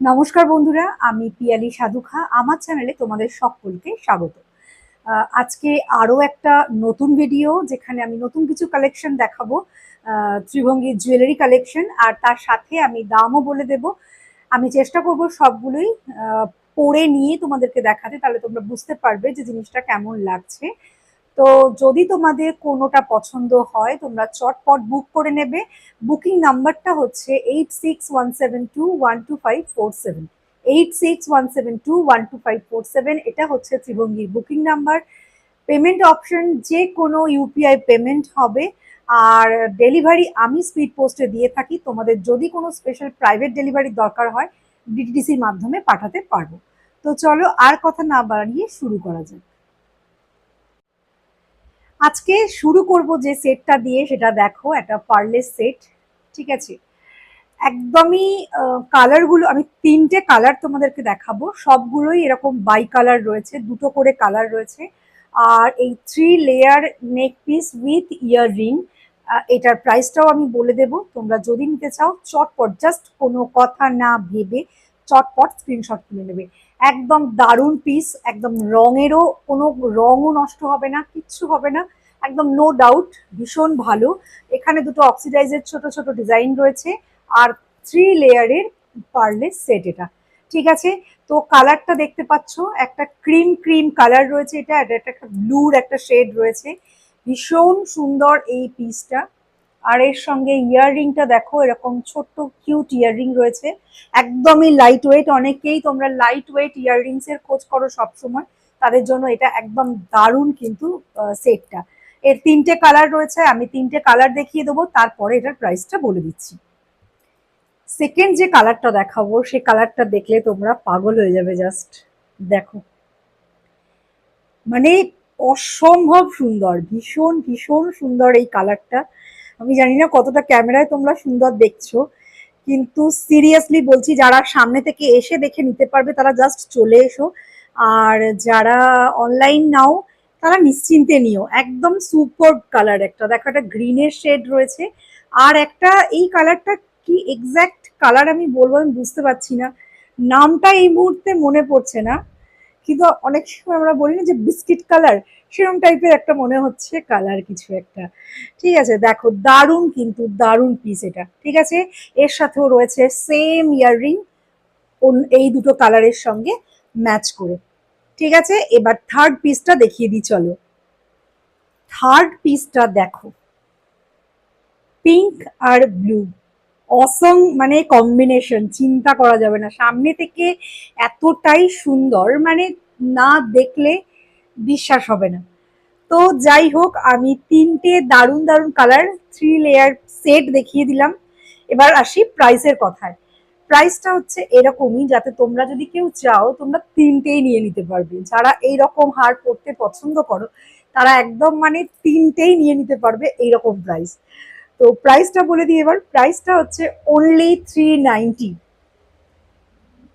নমস্কার বন্ধুরা, আমি পিয়ালি সাধুখা। আমার চ্যানেলে তোমাদের সকলকে স্বাগত। আজকে আরও একটা নতুন ভিডিও, যেখানে আমি নতুন কিছু কালেকশন দেখাবো, ত্রিভঙ্গীর জুয়েলারি কালেকশন, আর তার সাথে আমি দামও বলে দেব। আমি চেষ্টা করব সবগুলোই পরে নিয়ে তোমাদেরকে দেখাতে, তাহলে তোমরা বুঝতে পারবে যে জিনিসটা কেমন লাগছে। তো যদি তোমাদের কোনোটা পছন্দ হয়, তোমরা চটপট বুক করে নেবে। বুকিং নাম্বারটা হচ্ছে 8617212547। 8617212547, এটা হচ্ছে ত্রিভঙ্গির বুকিং নাম্বার। পেমেন্ট অপশন যে কোনো ইউপিআই পেমেন্ট হবে, আর ডেলিভারি আমি স্পিড পোস্টে দিয়ে থাকি। তোমাদের যদি কোনো স্পেশাল প্রাইভেট ডেলিভারির দরকার হয়, ডিটিডিসির মাধ্যমে পাঠাতে পারবো। তো চলো আর কথা না বাড়িয়ে শুরু করা যাক। আজকে শুরু করব যে সেটটা দিয়ে, সেটা দেখো, একটা পার্লের সেট। ঠিক আছে, একদমই কালারগুলো আমি তিনটে কালার তোমাদেরকে দেখাবো। সবগুলোই এরকম বাই কালার রয়েছে, দুটো করে কালার রয়েছে। আর এই 3 layer neck piece with year ring, এটার প্রাইসটাও আমি বলে দেব। তোমরা যদি নিতে চাও চটপট, জাস্ট কোনো কথা না ভেবে চটপট স্ক্রিনশট তুলে নেবে। একদম দারুণ পিস, একদম রঙেরও কোনো রঙও নষ্ট হবে না, কিচ্ছু হবে না, একদম নো ডাউট ভীষণ ভালো। এখানে দুটো অক্সিডাইজের ছোট ছোট ডিজাইন রয়েছে, আর 3 লেয়ারের পার্লের সেট এটা। ঠিক আছে, তো কালারটা দেখতে পাচ্ছ, একটা ক্রিম ক্রিম কালার রয়েছে, এটা একটা ব্লুর একটা শেড রয়েছে। ভীষণ সুন্দর এই পিসটা। আর এর সঙ্গে ইয়াররিংটা দেখো, এরকম ছোট্ট কিউট ইয়াররিং রয়েছে, একদমই লাইট ওয়েট। অনেকেই তোমরা লাইট ওয়েট ইয়াররিংস এর খোঁজ করো সবসময়, তাদের জন্য এটা একদম দারুণ কিন্তু সেটটা। এর তিনটে কালার রয়েছে, আমি তিনটে কালার দেখিয়ে দেবো, তারপরে এটার প্রাইসটা বলে দিচ্ছি। সেকেন্ড যে কালারটা দেখাবো, সেই কালারটা দেখলে তোমরা পাগল হয়ে যাবে। জাস্ট দেখো, মানে অসম্ভব সুন্দর, ভীষণ ভীষণ সুন্দর এই কালারটা। আমি জানি না কতটা ক্যামেরায় তোমরা সুন্দর দেখছো, কিন্তু সিরিয়াসলি বলছি, যারা সামনে থেকে এসে দেখে নিতে পারবে তারা জাস্ট চলে এসো, আর যারা অনলাইন নাও তারা নিশ্চিন্তে নিও। একদম সুপার কালার একটা, দেখো একটা গ্রিনের শেড রয়েছে, আর একটা এই কালারটা কি এক্স্যাক্ট কালার আমি বলবো আমি বুঝতে পারছি না, নামটা এই মুহূর্তে মনে পড়ছে না, কিন্তু অনেক সময় আমরা বলি না যে বিস্কিট কালার, সেরকম টাইপের একটা মনে হচ্ছে কালার কিছু একটা। ঠিক আছে, দেখো দারুণ কিন্তু দারুণ পিস এটা। ঠিক আছে, এর সাথেও রয়েছে সেম ইয়াররিং এই দুটো কালারের সঙ্গে ম্যাচ করে। ঠিক আছে, এবার থার্ড পিসটা দেখিয়ে দিই চলো। থার্ড পিসটা দেখো, পিঙ্ক আর ব্লু, অসম, মানে কম্বিনেশন চিন্তা করা যাবে না। সামনে থেকে এতটাই সুন্দর, মানে না দেখলে বিশ্বাস হবে না। তো যাই হোক, আমি তিনটে দারুণ দারুণ কালার 3 লেয়ার সেট দেখিয়ে দিলাম। এবার আসি প্রাইসের কথায়। প্রাইসটা হচ্ছে এরকমই, যাতে তোমরা যদি কেউ চাও তোমরা তিনটেই নিয়ে নিতে পারবে। যারা এইরকম হার পড়তে পছন্দ করো তারা একদম মানে তিনটেই নিয়ে নিতে পারবে, এইরকম প্রাইস। তো প্রাইসটা বলে দিই এবার, প্রাইসটা হচ্ছে অনলি 390।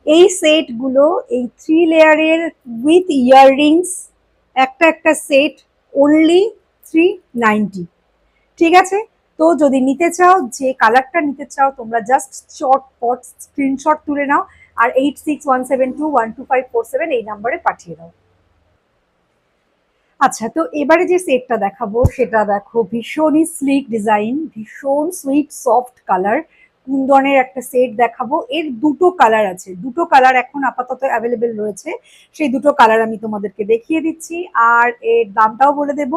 এই সেটগুলো, এই 3 লেয়ারের উইথ ইয়াররিংস, একটা একটা সেট অনলি 390। ঠিক আছে, তো যদি নিতে চাও, যে কালারটা নিতে চাও, তোমরা জাস্ট চটপট স্ক্রিনশট তুলে নাও, আর 8617212547 এই নাম্বারে পাঠিয়ে দাও। আচ্ছা, তো এবারে যে সেটটা দেখাবো সেটা দেখো, ভীষণই স্লিক ডিজাইন, ভীষণ সুইট সফট কালার, কুন্দনের একটা সেট দেখাবো। এর দুটো কালার আছে, দুটো কালার এখন আপাতত অ্যাভেলেবেল রয়েছে, সেই দুটো কালার আমি তোমাদেরকে দেখিয়ে দিচ্ছি, আর এর দামটাও বলে দেব।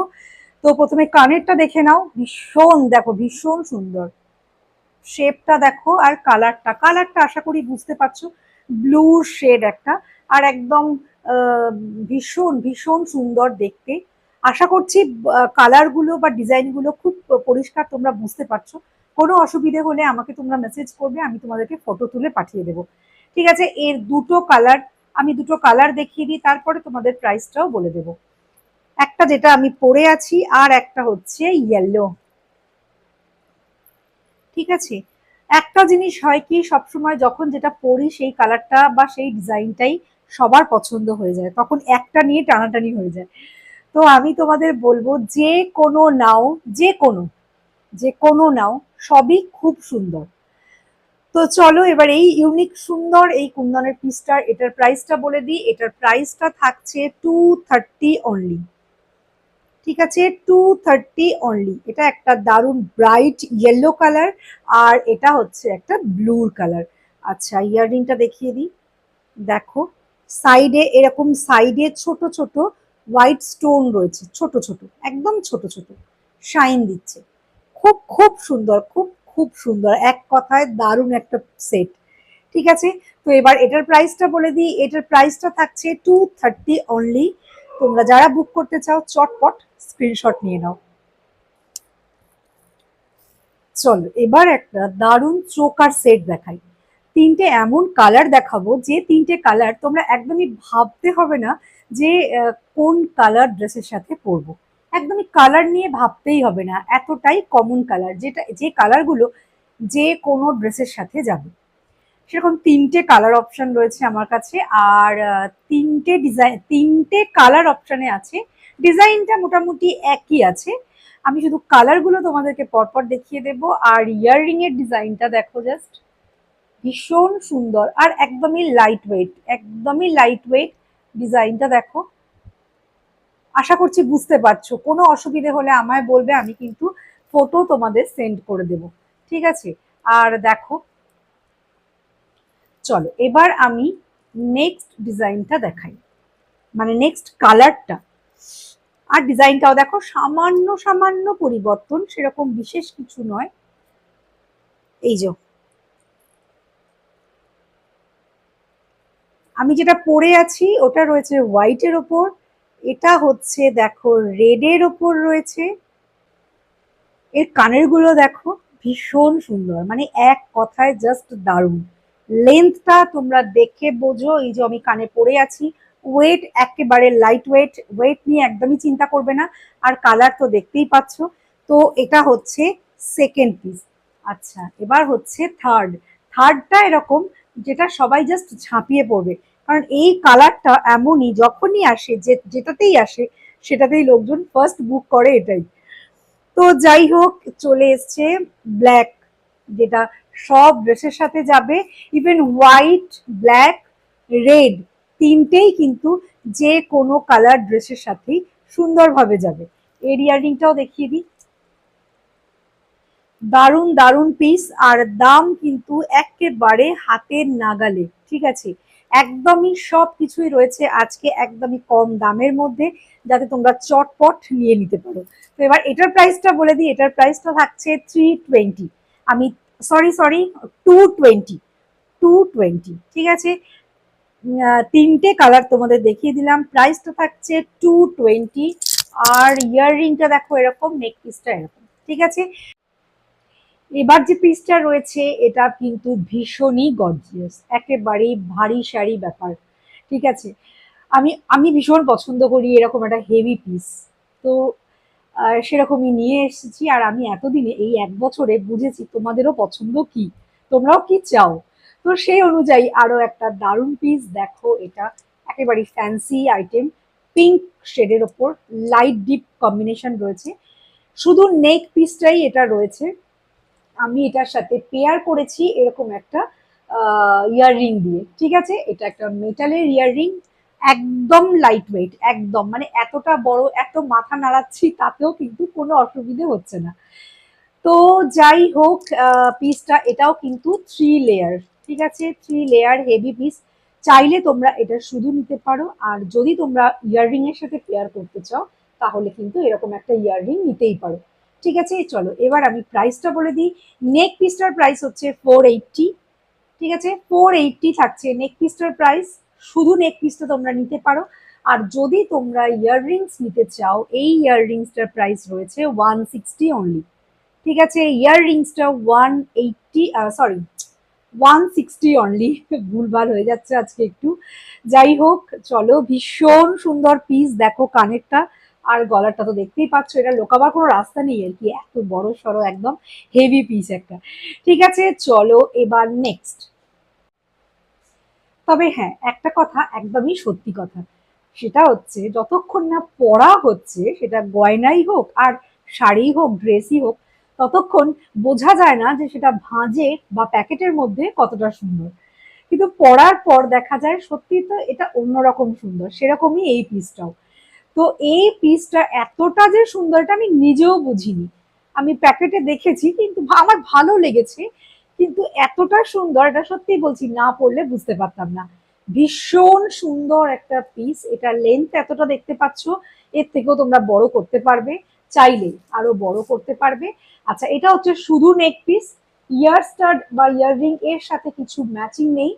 তো প্রথমে কানেরটা দেখে নাও, ভীষণ দেখো ভীষণ সুন্দর শেপটা দেখো, আর কালারটা কালারটা আশা করি বুঝতে পারছো, ব্লু শেড একটা, আর একদম ভীষণ ভীষণ সুন্দর দেখতে। আশা করছি কালারগুলো বা ডিজাইনগুলো খুব পরিষ্কার তোমরা বুঝতে পারছো। কোনো অসুবিধে হলে আমাকে তোমরা মেসেজ করবে, আমি তোমাদেরকে ফটো তুলে পাঠিয়ে দেবো। ঠিক আছে, এর দুটো কালার, আমি দুটো কালার দেখিয়ে দিই, তারপরে তোমাদের প্রাইসটাও বলে দেবো। একটা যেটা আমি পরে আছি, আর একটা হচ্ছে ইয়েলো। ঠিক আছে, একটা জিনিস হয় কি, সবসময় যখন যেটা পরি সেই কালারটা বা সেই ডিজাইনটাই সবার পছন্দ হয়ে যায়, তখন একটা নিয়ে টানাটানি হয়ে যায়। তো আমি তোমাদের বলবো, যে কোনো নাও, যে কোনো নাও, সবই খুব সুন্দর। তো চলো এবার এই ইউনিক সুন্দর এই কুন্দনের পিসটার এটার প্রাইসটা বলে দিই। এটার প্রাইসটা থাকছে 230 অনলি। ঠিক আছে, 230 অনলি। এটা একটা দারুণ ব্রাইট ইয়েলো কালার, আর এটা হচ্ছে একটা ব্লুর কালার। আচ্ছা, ইয়াররিংটা দেখিয়ে দিই। দেখো, সাইডে এরকম সাইডে ছোট ছোট হোয়াইট স্টোন রয়েছে, ছোট ছোট, একদম ছোট ছোট, শাইন দিচ্ছে। খুব খুব সুন্দর, খুব খুব সুন্দর, এক কথায় দারুণ একটা সেট। ঠিক আছে, তো এবার এটার প্রাইসটা বলে দিই। এটার প্রাইসটা থাকছে 230 অনলি। তোমরা যারা বুক করতে চাও চটপট স্ক্রিনশট নিয়ে নাও। চলো এবার একটা দারুণ চোকার সেট দেখাই। তিনটে এমন কালার দেখাবো যে তিনটে কালার তোমরা একদমই ভাবতে হবে না যে কোন কালার ড্রেসের সাথে পরবো। একদমই কালার নিয়ে ভাবতেই হবে না, এতটাই কমন কালার, যেটা যে কালারগুলো যে কোনো ড্রেসের সাথে যাবে। সেরকম তিনটে কালার অপশন রয়েছে আমার কাছে, আর তিনটে ডিজাইন, তিনটে কালার অপশনে আছে। ডিজাইনটা মোটামুটি একই আছে, আমি শুধু কালারগুলো তোমাদেরকে পরপর দেখিয়ে দেবো। আর ইয়াররিং এর ডিজাইনটা দেখো, জাস্ট ভীষণ সুন্দর, আর একদমই লাইট ওয়েট, একদমই লাইট ওয়েট। ডিজাইনটা দেখো, আশা করছি বুঝতে পারছো। কোনো অসুবিধে হলে আমায় বলবে, আমি কিন্তু ফটো তোমাদের সেন্ড করে দেব। ঠিক আছে, আর দেখো, চলো এবার আমি নেক্সট ডিজাইনটা দেখাই, মানে নেক্সট কালারটা। আর ডিজাইনটাও দেখো, সামান্য সামান্য পরিবর্তন, সেরকম বিশেষ কিছু নয়। এই যে আমি যেটা পরে আছি ওটা রয়েছে হোয়াইটের ওপর, এটা হচ্ছে দেখো রেডের ওপর রয়েছে। এর কানের গুলো দেখো, ভীষণ সুন্দর, মানে এক কথায় জাস্ট দারুণ। লেন্থটা তোমরা দেখে বোঝো, এই যে আমি কানে পরে আছি। ওয়েট একেবারে লাইট ওয়েট, ওয়েট নিয়ে একদমই চিন্তা করবে না। আর কালার তো দেখতেই পাচ্ছ। তো এটা হচ্ছে সেকেন্ড পিস। আচ্ছা, এবার হচ্ছে থার্ড। থার্ডটা এরকম, যেটা সবাই জাস্ট ঝাঁপিয়ে পড়বে, কারণ এই কালারটা এমনই, যখনই আসে যেটাতেই আসে সেটাতেই লোকজন ফার্স্ট বুক করে এটাই। তো যাই হোক, চলে এসছে ব্ল্যাক, যেটা সব ড্রেসের সাথে যাবে। ইভেন হোয়াইট, ব্ল্যাক, রেড, তিনটেই কিন্তু যে কোনো কালার ড্রেসের সাথেই সুন্দরভাবে যাবে। এর ইয়াররিংটাও দেখিয়ে দিই। দারুণ দারুণ পিস, আর দাম কিন্তু একেবারে হাতের নাগালে। ঠিক আছে, একদমই সব কিছুই রয়েছে আজকে একদমই কম দামের মধ্যে, যাতে তোমরা চটপট নিয়ে নিতে পারো। তো এবার এটার প্রাইসটা বলে দিই। এটার প্রাইসটা থাকছে 320। আমি সরি সরি 220, 220। ঠিক আছে, তিনটে কালার তোমাদের দেখিয়ে দিলাম, প্রাইসটা থাকছে 220। আর ইয়াররিংটা দেখো এরকম, নেক পিসটা এরকম। ঠিক আছে, এবার যে পিসটা রয়েছে এটা কিন্তু ভীষণই গর্জিয়াস, একেবারেই ভারী সারি ব্যাপার। ঠিক আছে, আমি আমি ভীষণ পছন্দ করি এরকম একটা হেভি পিস। তো সেরকমই নিয়ে এসেছি। আর আমি এতদিনে এই 1 বছরে বুঝেছি তোমাদেরও পছন্দ কি, তোমরাও কি চাও। তো সেই অনুযায়ী আরো একটা দারুণ পিস দেখো, এটা একেবারে ফ্যান্সি আইটেম, পিঙ্ক শেডের ওপর লাইট ডিপ কম্বিনেশন রয়েছে। শুধু নেক পিসটাই এটা রয়েছে। আমি এটার সাথে পেয়ার করেছি এরকম একটা ইয়াররিং দিয়ে। ঠিক আছে, এটা একটা মেটালের ইয়াররিং, একদম লাইট ওয়েট, একদম, মানে এতটা বড়, এত মাথা নাড়াচ্ছি তাতেও কিন্তু কোনো অসুবিধে হচ্ছে না। তো যাই হোক, পিসটা এটাও কিন্তু 3 লেয়ার। ঠিক আছে, 3 লেয়ার হেভি পিস। চাইলে তোমরা এটা শুধু নিতে পারো, আর যদি তোমরা ইয়াররিং এর সাথে পেয়ার করতে চাও তাহলে কিন্তু এরকম একটা ইয়াররিং নিতেই পারো। ঠিক আছে, চলো এবার আমি প্রাইসটা বলে দিই। নেক পিসটার প্রাইস হচ্ছে 480। ঠিক আছে, 480 থাকছে নেক পিসটার প্রাইস। শুধু নেক পিসটা তোমরা নিতে পারো। আর যদি তোমরা ইয়াররিংস নিতে চাও, এই ইয়াররিংসটার প্রাইস রয়েছে 160 অনলি। ঠিক আছে, ইয়াররিংসটা 180, সরি 160 অনলি। ভুলভাল হয়ে যাচ্ছে আজকে একটু। যাই হোক, চলো, ভীষণ সুন্দর পিস দেখো, কানেরটা আর গলাটা তো দেখতেই পাচ্ছ, এটা লোকাবার কোনো রাস্তা নেই আর কি, এত বড় সড়ো একদম হেভি পিস একটা। ঠিক আছে, চলো এবার নেক্সট। তবে হ্যাঁ, একটা কথা একদমই সত্যি কথা, সেটা হচ্ছে যতক্ষণ না পড়া হচ্ছে, সেটা গয়নাই হোক আর শাড়ি হোক ড্রেসই হোক, ততক্ষণ বোঝা যায় না যে সেটা ভাঁজে বা প্যাকেটের মধ্যে কতটা সুন্দর, কিন্তু পরার পর দেখা যায় সত্যি তো এটা অন্যরকম সুন্দর। সেরকমই এই পিসটাও। তো এই পিসটা এতটা যে সুন্দর এটা আমি নিজেও বুঝিনি। আমি প্যাকেটে দেখেছি কিন্তু আমার ভালো লেগেছে, কিন্তু এতটা সুন্দর এটা সত্যি বলছি না পড়লে বুঝতে পারতাম না। ভীষণ সুন্দর একটা পিস, এটা লেন্থ এতটা দেখতে পাচ্ছ, এর থেকেও তোমরা বড় করতে পারবে, চাইলে আরো বড় করতে পারবে। আচ্ছা, এটা হচ্ছে শুধু নেক পিস, ইয়ার স্টাড বা ইয়াররিং এর সাথে কিছু ম্যাচিং নেই,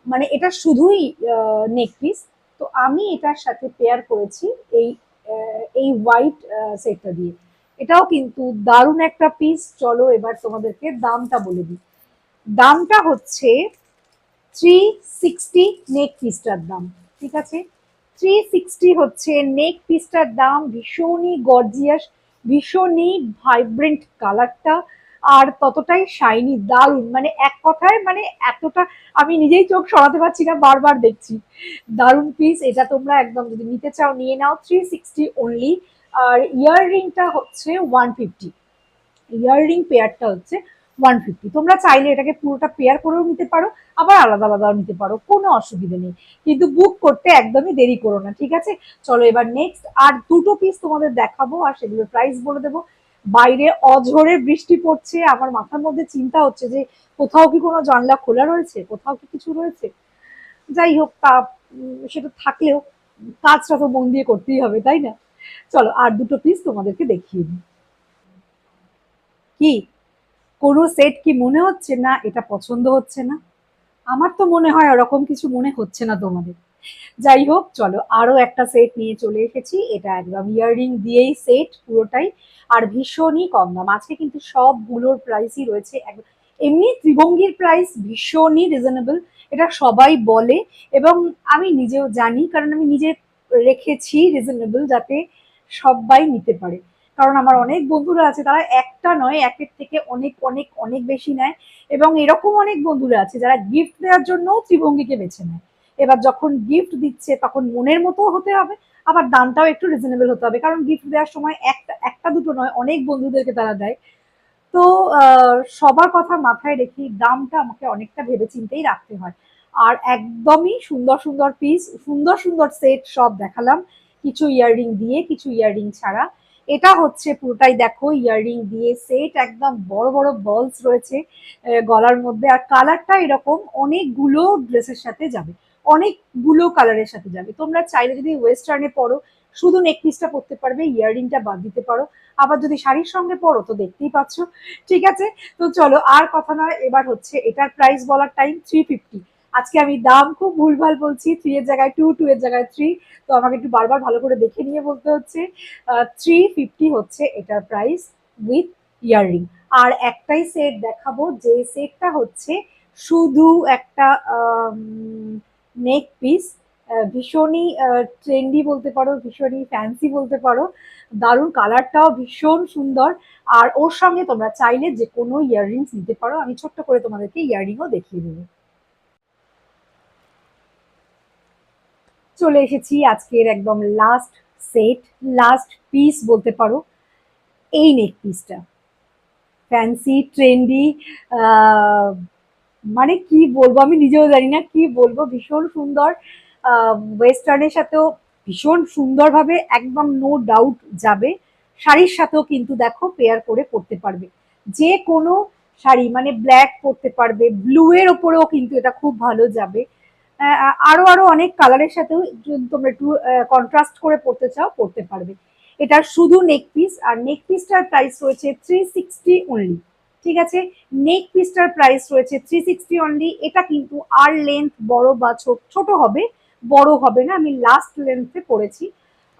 মানে এটা শুধুই নেক পিস। তো আমি এটার সাথে পেয়ার করেছি এই এই হোয়াইট সেটটা দিয়ে। এটাও কিন্তু দারুণ একটা পিস। চলো এবার তোমাদেরকে দামটা বলে দিই। দামটা হচ্ছে 360 নেক পিসটার দাম, ঠিক আছে? 360 হচ্ছে নেক পিসটার দাম। ভীষণই গর্জিয়াস, ভীষণই ভাইব্রেন্ট কালারটা, আর ততটাই শাইনি, দারুণ, মানে এক কথায় মানে এতটা আমি নিজেই চোখ সরাতে পারছি না, বারবার দেখছি। দারুণ পিস, এটা তোমরা একদম যদি নিতে চাও নিয়ে নাও, 360 অনলি। আর ইয়াররিংটা হচ্ছে 150, ইয়াররিং পেয়ারটা হচ্ছে 150। তোমরা চাইলে এটাকে পুরোটা পেয়ার করেও নিতে পারো, আবার আলাদা আলাদাও নিতে পারো, কোনো অসুবিধা নেই। কিন্তু বুক করতে একদমই দেরি করো না, ঠিক আছে? চলো এবার নেক্সট আর দুটো পিস তোমাদের দেখাবো, আর সেগুলোর প্রাইস বলে দেবো। বাইরে অঝোরে বৃষ্টি পড়ছে, আমার মাথার মধ্যে চিন্তা হচ্ছে যে কোথাও কি কোনো জানলা খোলা রয়েছে, কোথাও কি কিছু রয়েছে। যাই হোক, তা সেটা থাকলেও কাজটা তো মন দিয়ে করতেই হবে, তাই না? চলো আর দুটো পিস তোমাদেরকে দেখিয়ে দিই। কি কোনো সেট কি মনে হচ্ছে না এটা পছন্দ হচ্ছে না? আমার তো মনে হয় ওরকম কিছু মনে হচ্ছে না তোমাদের। যাই হোক, চলো আরো একটা সেট নিয়ে চলে এসেছি। এটা একদম ইয়াররিং দিয়েই সেট পুরোটাই, আর ভীষণই কম দাম। আজকে কিন্তু সবগুলোর প্রাইসই রয়েছে এমনি ত্রিভঙ্গির প্রাইস ভীষণই রিজনেবল, এটা সবাই বলে, এবং আমি নিজেও জানি, কারণ আমি নিজে রেখেছি রিজনেবল, যাতে সবাই নিতে পারে। কারণ আমার অনেক বন্ধুরা আছে, তারা একটা নয় একের থেকে অনেক অনেক অনেক বেশি নেয়, এবং এরকম অনেক বন্ধুরা আছে যারা গিফট দেওয়ার জন্য ত্রিভঙ্গিকে বেছে নেয়। এবার যখন গিফট দিচ্ছে তখন মনের মতো হতে হবে, আবার দামটাও একটু রিজনেবল হতে হবে, কারণ গিফট দেওয়ার সময় একটা একটা দুটো নয়, অনেক বন্ধুদেরকে তারা দেয়। তো সবার কথা মাথায় রেখে দামটা আমাকে অনেকটা ভেবে চিন্তেই রাখতে হয়। আর একদমই সুন্দর সুন্দর পিস, সুন্দর সুন্দর সেট সব দেখালাম, কিছু ইয়াররিং দিয়ে কিছু ইয়াররিং ছাড়া। এটা হচ্ছে পুরোটাই দেখো ইয়াররিং দিয়ে সেট, একদম বড় বড় বলস রয়েছে গলার মধ্যে, আর কালারটা এরকম অনেকগুলো ড্রেসের সাথে যাবে, অনেকগুলো কালারের সাথে যাবে। তোমরা চাইলে যদি ওয়েস্টার্নে পরো শুধু নেক পিসটা পরতে পারবে, ইয়াররিংটা বাদ দিতে পারো। আবার যদি শাড়ির সঙ্গে পরো তো দেখতেই পাচ্ছ, ঠিক আছে? তো চলো আর কথা নয়, এবার হচ্ছে এটার প্রাইস বলার টাইম। 350। আজকে আমি দাম খুব ভুলভাল বলছি, 3 এর জায়গায় 2, 2 এর জায়গায় 3, তো আমাকে একটু বারবার ভালো করে দেখে নিয়ে বলতে হচ্ছে। 350 হচ্ছে এটার প্রাইস উইথ ইয়াররিং। আর একটাই সেট দেখাবো, যে সেটটা হচ্ছে শুধু একটা নেক পিস, ভীষণই ট্রেন্ডি বলতে পারো, ভীষণই ফ্যান্সি বলতে পারো, দারুণ, কালারটাও ভীষণ সুন্দর। আর ওর সঙ্গে তোমরা চাইলে যে কোনো ইয়াররিংস নিতে পারো, আমি ছোট্ট করে তোমাদেরকে ইয়াররিংও দেখিয়ে দেবো। চলে এসেছি আজকের একদম লাস্ট সেট, লাস্ট পিস বলতে পারো, এই নেক পিসটা ফ্যান্সি ট্রেন্ডি, মানে কি বলবো আমি নিজেও জানি না কি বলবো, ভীষণ সুন্দর। ওয়েস্টার্নের সাথেও ভীষণ সুন্দরভাবে একদম নো ডাউট যাবে। শাড়ির সাথেও কিন্তু দেখো পেয়ার করে পরতে পারবে, যে কোনো শাড়ি, মানে ব্ল্যাক পরতে পারবে, ব্লু এর ওপরেও কিন্তু এটা খুব ভালো যাবে। আরো আরো অনেক কালারের সাথেও যদি তোমরা একটু কন্ট্রাস্ট করে পরতে চাও পরতে পারবে। এটা শুধু নেক পিস, আর নেক পিসটার প্রাইস রয়েছে 360 অনলি, ঠিক আছে? নেক পিসটার প্রাইস রয়েছে 360 অনলি। এটা কিন্তু আর লেন্থ বড় বা ছোট হবে, বড় হবে না, আমি লাস্ট লেন্থে পরেছি।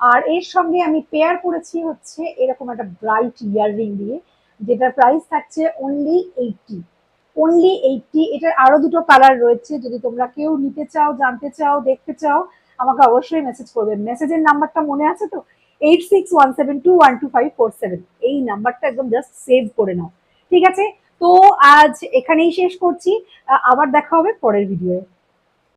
আর এর সঙ্গে আমি পেয়ার করেছি হচ্ছে এরকম একটা ব্রাইট ইয়াররিং দিয়ে, যেটার প্রাইস থাকছে অনলি 80, অনলি 80। এটার আরো দুটো কালার রয়েছে, যদি তোমরা কেউ নিতে চাও, জানতে চাও, দেখতে চাও, আমাকে অবশ্যই মেসেজ করবে। মেসেজের নাম্বারটা মনে আছে তো? 8617212547, এই নাম্বারটা একদম জাস্ট সেভ করে নাও, ঠিক আছে? তো আজ এখানেই শেষ করছি, আবার দেখা হবে পরের ভিডিওয়ে।